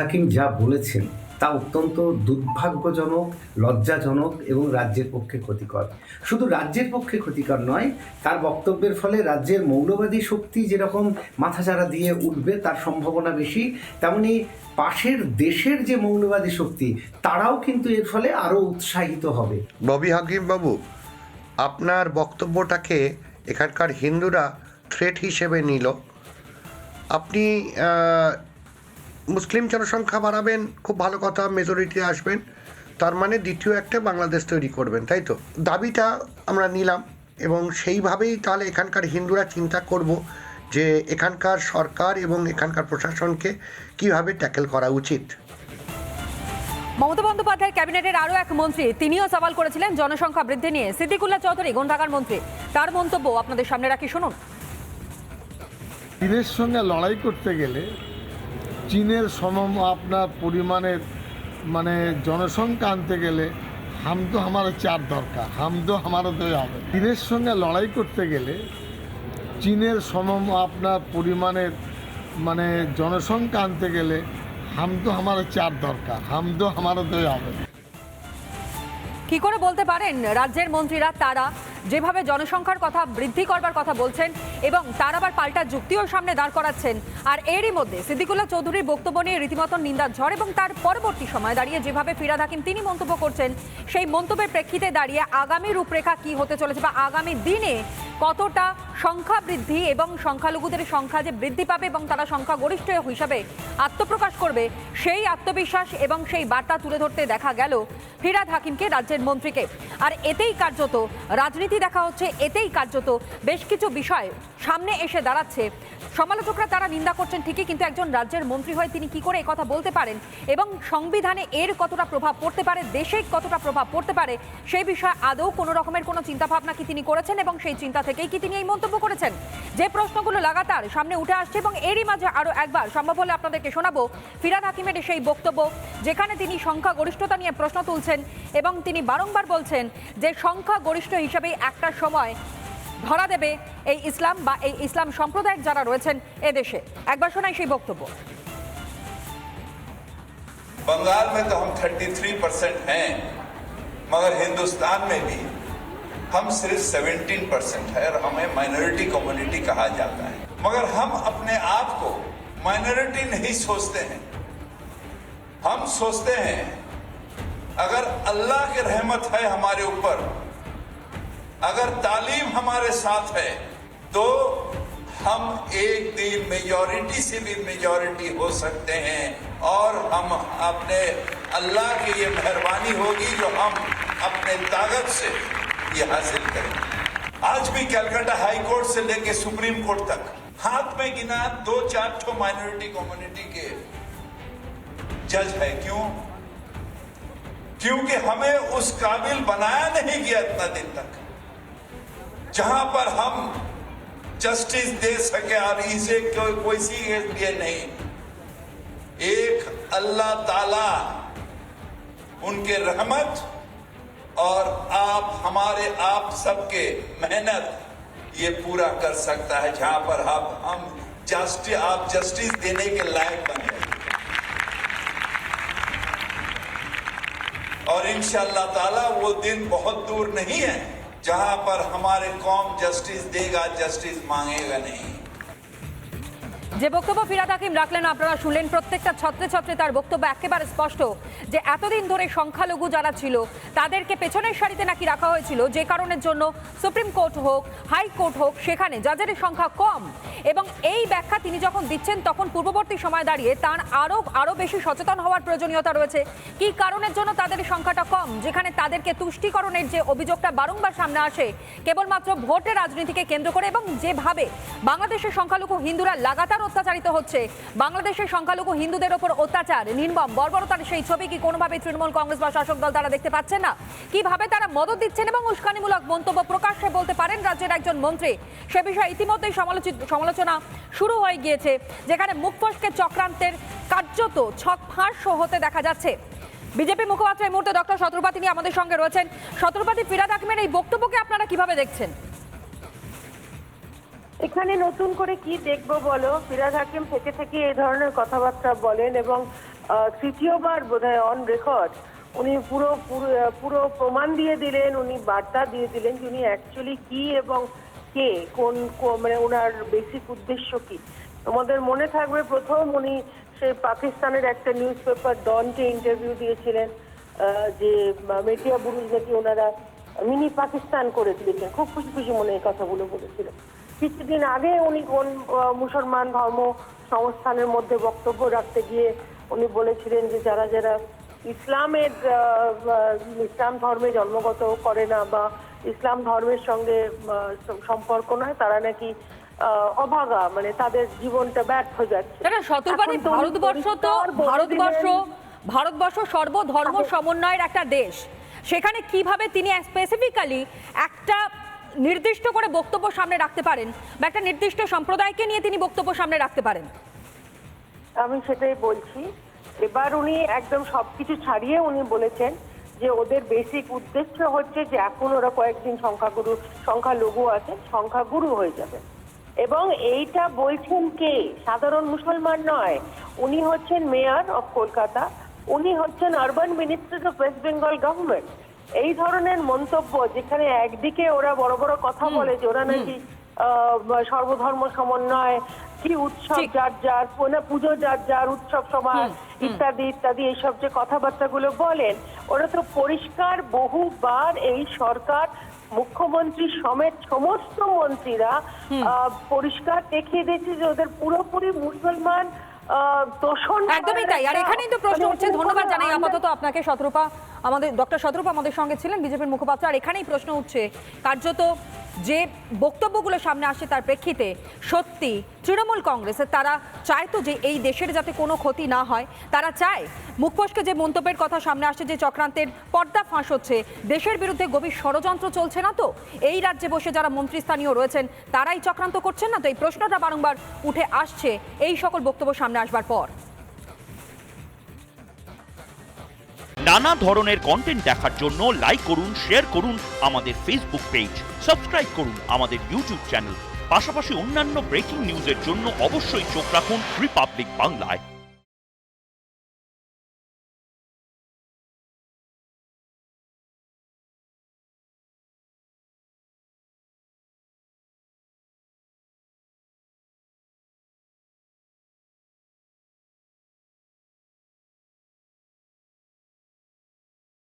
হাকিম যা বলেছেন তা অত্যন্ত দুর্ভাগ্যজনক, লজ্জাজনক এবং রাজ্যের পক্ষে ক্ষতিকর। শুধু রাজ্যের পক্ষে ক্ষতিকর নয়, তার বক্তব্যের ফলে রাজ্যের মৌলবাদী শক্তি যেরকম মাথাচাড়া দিয়ে উঠবে তার সম্ভাবনা বেশি, তেমনি পাশের দেশের যে মৌলবাদী শক্তি তারাও কিন্তু এর ফলে আরও উৎসাহিত হবে। ববি হাকিম বাবু, আপনার বক্তব্যটাকে এখানকার হিন্দুরা থ্রেট হিসেবে নিল। আপনি মুসলিম জনসংখ্যা বাড়াবেন, খুব ভালো কথা, মেজরিটি আসবেন, তার মানে দ্বিতীয় একটা বাংলাদেশ তৈরি করবেন, তাই তো? দাবিটা আমরা নিলাম এবং সেইভাবেই তাহলে এখানকার হিন্দুরা চিন্তা করব যে এখানকার সরকার এবং এখানকার প্রশাসনকে কিভাবে ট্যাকেল করা উচিত। মমতা বন্দ্যোপাধ্যায়ের ক্যাবিনেটের আরও এক মন্ত্রী তিনিও সওয়াল করেছিলেন জনসংখ্যা বৃদ্ধি নিয়ে। সিদ্দিকুল্লাহ চৌধুরী, গ্রন্থাগার মন্ত্রী, তার মন্তব্য আপনাদের সামনে রাখি, শুনুন। চীনের সঙ্গে লড়াই করতে গেলে চীনের আপনার পরিমাণের জনসংখ্যা আনতে গেলে হাম তো আমার চার দরকার, হাম তো আমারও তো হবে। চীনের সঙ্গে লড়াই করতে গেলে চীনের আপনার পরিমাণের জনসংখ্যা আনতে গেলে হাম তো আমার চার দরকার, হাম তো আমারও তো হবে। কি করে বলতে পারেন রাজ্যের মন্ত্রীরা তারা যেভাবে জনসংখ্যার কথা বৃদ্ধি করবার কথা বলছেন এবং তার আবার পাল্টা যুক্তিও সামনে দাঁড় করাচ্ছেন, আর এরই মধ্যে সিদ্দিকুল্লাহ চৌধুরীর বক্তব্য নিয়ে রীতিমতো নিন্দার ঝড় এবং তার পরবর্তী সময় দাঁড়িয়ে যেভাবে ফিরহাদ হাকিম তিনি মন্তব্য করছেন, সেই মন্তব্যের প্রেক্ষিতে দাঁড়িয়ে আগামী রূপরেখা কি হতে চলেছে বা আগামী দিনে কতটা সংখ্যা বৃদ্ধি এবং সংখ্যালঘুদের সংখ্যা যে বৃদ্ধি পাবে এবং তারা সংখ্যাগরিষ্ঠ হিসাবে আত্মপ্রকাশ করবে, সেই আত্মবিশ্বাস এবং সেই বার্তা তুলে ধরতে দেখা গেল ফিরহাদ হাকিমকে, রাজ্যের মন্ত্রীকে। আর এতেই কার্যত রাজনীতি দেখা হচ্ছে, এতেই কার্যত বেশ কিছু বিষয় সামনে এসে দাঁড়াচ্ছে। সমালোচকরা তারা নিন্দা করছেন ঠিকই, কিন্তু একজন রাজ্যের মন্ত্রী হয়ে তিনি কি করে কথা বলতে পারেন এবং সংবিধানে এর কতটা প্রভাব পড়তে পারে, দেশে কতটা প্রভাব পড়তে পারে, সেই বিষয়ে আদৌ কোনো রকমের কোনো চিন্তাভাবনা কি তিনি করেছেন এবং সেই চিন্তা থেকেই কি তিনি এই মন্তব্য করেছেন? যে প্রশ্নগুলো লাগাতার সামনে উঠে আসছে এবং এরই মাঝে আরও একবার সম্ভব হলে আপনাদেরকে শোনাবো ফিরহাদ হাকিমের সেই বক্তব্য, যেখানে তিনি সংখ্যাগরিষ্ঠতা নিয়ে প্রশ্ন তুলছেন এবং তিনি বারংবার বলছেন যে সংখ্যাগরিষ্ঠ হিসেবেই একটা সময় ধরা দেবে এই ইসলাম বা এই ইসলাম সম্প্রদায়ের যারা রয়েছেন এদেশে। একবার শোনাই সেই বক্তব্য। बंगाल में तो हम 33% हैं, मगर हिंदुस्तान में भी हम सिर्फ 17% है और हमें माइनॉरिटी कम्युनिटी कहा जाता है। मगर हम अपने आप को माइनॉरिटी नहीं सोचते हैं। हम सोचते हैं अगर अल्लाह की रहमत है हमारे ऊपर, अगर तालीम हमारे साथ है, तो हम एक दिन मेजॉरिटी से भी मेजॉरिटी हो सकते हैं और हम अपने अल्लाह की ये मेहरबानी होगी जो हम अपने ताकत से ये हासिल करें। आज भी कलकत्ता हाई कोर्ट से लेके सुप्रीम कोर्ट तक हाथ में गिना 2-4 ठो माइनॉरिटी कम्युनिटी के जज है। क्यों? क्योंकि हमें उस काबिल बनाया नहीं गया इतना दिन तक जहां पर हम जस्टिस दे सके, और इसे कोई सी लिए नहीं, एक अल्लाह ताला उनके रहमत और आप सबके मेहनत ये पूरा कर सकता है, जहां पर हम जस्टिस देने के लायक बन गए। और इंशाअल्लाह ताला वो दिन बहुत दूर नहीं है जहां पर हमारे कौम जस्टिस देगा, जस्टिस मांगेगा नहीं। যে বক্তব্য ফিরহাদ হাকিম রাখলেন আপনারা শুনলেন, প্রত্যেকটা ছত্রে ছত্রে তার বক্তব্য একেবারে স্পষ্ট যে এতদিন ধরে সংখ্যালঘু যারা ছিল তাদেরকে পেছনের সারিতে নাকি রাখা হয়েছিল, যে কারণের জন্য সুপ্রিম কোর্ট হোক, হাইকোর্ট হোক, সেখানে জাজের সংখ্যা কম। এবং এই ব্যাখ্যা তিনি যখন দিচ্ছেন তখন পূর্ববর্তী সময় দাঁড়িয়ে তার আরও বেশি সচেতন হওয়ার প্রয়োজনীয়তা রয়েছে। কি কারণের জন্য তাদের সংখ্যাটা কম, যেখানে তাদেরকে তুষ্টিকরণের যে অভিযোগটা বারংবার সামনে আসে কেবলমাত্র ভোটের রাজনীতিকে কেন্দ্র করে, এবং যেভাবে বাংলাদেশের সংখ্যালঘু হিন্দুরা লাগাতার অত্যাচারিত হচ্ছে, বাংলাদেশের সংখ্যালঘু হিন্দুদের ওপর অত্যাচার, নির্মম বর্বরতার সেই ছবি কি কোনোভাবে তৃণমূল কংগ্রেস বা শাসক দল তারা দেখতে পাচ্ছেন না? কিভাবে তারা মদত দিচ্ছেন এবং উস্কানিমূলক মন্তব্য প্রকাশ্যে বলতে পারেন রাজ্যের একজন মন্ত্রী, সে বিষয়ে ইতিমধ্যেই সমালোচনা শুরু হয়ে গিয়েছে, যেখানে মুখ ফসকে চক্রান্তের কার্যত ছক ফাঁস হতে দেখা যাচ্ছে। বিজেপি মুখপাত্র এই মুহূর্তে ডক্টর শত্রুপা তিনি আমাদের সঙ্গে রয়েছেন। শত্রুপাতি, ফিরহাদ হাকিমের এই বক্তব্যকে আপনারা কিভাবে দেখছেন? এখানে নতুন করে কি দেখবো বলো, ফিরহাদ হাকিম থেকে এই ধরনের কথাবার্তা বলেন এবং তৃতীয়বার বোধহয় অন রেকর্ড উনি পুরো পুরো পুরো প্রমাণ দিয়ে দিলেন, উনি বার্তা দিয়ে দিলেন যে উনি অ্যাকচুয়ালি কি এবং কে, মানে ওনার বেসিক উদ্দেশ্য কি। তোমাদের মনে থাকবে প্রথম উনি সে পাকিস্তানের একটা নিউজ পেপার ডনকে ইন্টারভিউ দিয়েছিলেন যে মেটিয়া বুরুজ নাকি ওনারা মিনি পাকিস্তান করে দিয়েছেন, খুব খুশি খুশি মনে এই কথাগুলো বলেছিলেন। কিছুদিন আগে উনি কোন মুসলমান ধর্ম সংস্থানের মধ্যে বক্তব্য রাখতে গিয়ে উনি বলেছিলেন যে যারা যারা ইসলাম ধর্মে জন্মগত করে না বা ইসলাম ধর্মের সঙ্গে সম্পর্ক নয়, তারা নাকি অভাগা, মানে তাদের জীবনটা ব্যর্থ যাচ্ছে। শতবারই ভারতবর্ষ সর্বধর্ম সমন্বয়ের একটা দেশ, সেখানে কিভাবে তিনি স্পেসিফিক্যালি একটা নির্দিষ্ট করে বক্তব্য সামনে রাখতে পারেন বা একটা নির্দিষ্ট সম্প্রদায়কে নিয়ে তিনি বক্তব্য সামনে রাখতে পারেন? আমি সেটাই বলছি। এবার উনি একদম সবকিছু ছাড়িয়ে উনি বলেছেন যে ওদের বেসিক উদ্দেশ্য হচ্ছে যে এখন ওরা কয়েকদিন সংখ্যালঘু আছে, সংখ্যাগুরু হয়ে যাবে। এবং এইটা বলছেন কে? সাধারণ মুসলমান নয়, উনি হচ্ছেন মেয়র অফ কলকাতা, উনি হচ্ছেন urban minister of West Bengal government. এই ধরনের মন্তব্য, যেখানে একদিকে ওরা বড় বড় কথা বলে যে ওরা নাকি সর্বধর্ম সমন্বয়, কি উৎসব যার যার, পুজো যার যার, উৎসব সবার ইত্যাদি ইত্যাদি, এইসব যে কথাবার্তাগুলো বলেন, ওরা তো পরিষ্কার বহুবার এই সরকার মুখ্যমন্ত্রী সমেত সমস্ত মন্ত্রীরা পরিষ্কার দেখিয়ে দিয়েছে যে ওদের পুরোপুরি মুসলমান তোষণ। একদমই তাই। আর এখানেই তো প্রশ্ন উঠছে, ধন্যবাদ জানাই আপাতত আপনাকে শতরূপা, ডক্টর শতরূপা আমাদের সঙ্গে ছিলেন, বিজেপির মুখপাত্র। আর এখানেই প্রশ্ন উঠছে কার্যত যে বক্তব্যগুলো সামনে আসে তার প্রেক্ষিতে সত্যি তৃণমূল কংগ্রেসের তারা চায় তো যে এই দেশের যাতে কোনো ক্ষতি না হয়, তারা চায় মুখোশকে যে মন্তব্যের কথা সামনে আসছে, যে চক্রান্তের পর্দা ফাঁস হচ্ছে, দেশের বিরুদ্ধে গভীর ষড়যন্ত্র চলছে না তো? এই রাজ্যে বসে যারা মন্ত্রীস্থানীয় রয়েছেন তারাই চক্রান্ত করছেন না তো? এই প্রশ্নটা বারংবার উঠে আসছে এই সকল বক্তব্য সামনে আসবার পর। নানা ধরনের কন্টেন্ট দেখার জন্য লাইক করুন, শেয়ার করুন আমাদের ফেসবুক পেজ, সাবস্ক্রাইব করুন আমাদের ইউটিউব চ্যানেল। পাশাপাশি অন্যান্য ব্রেকিং নিউজের জন্য অবশ্যই চোখ রাখুন রিপাবলিক বাংলায়।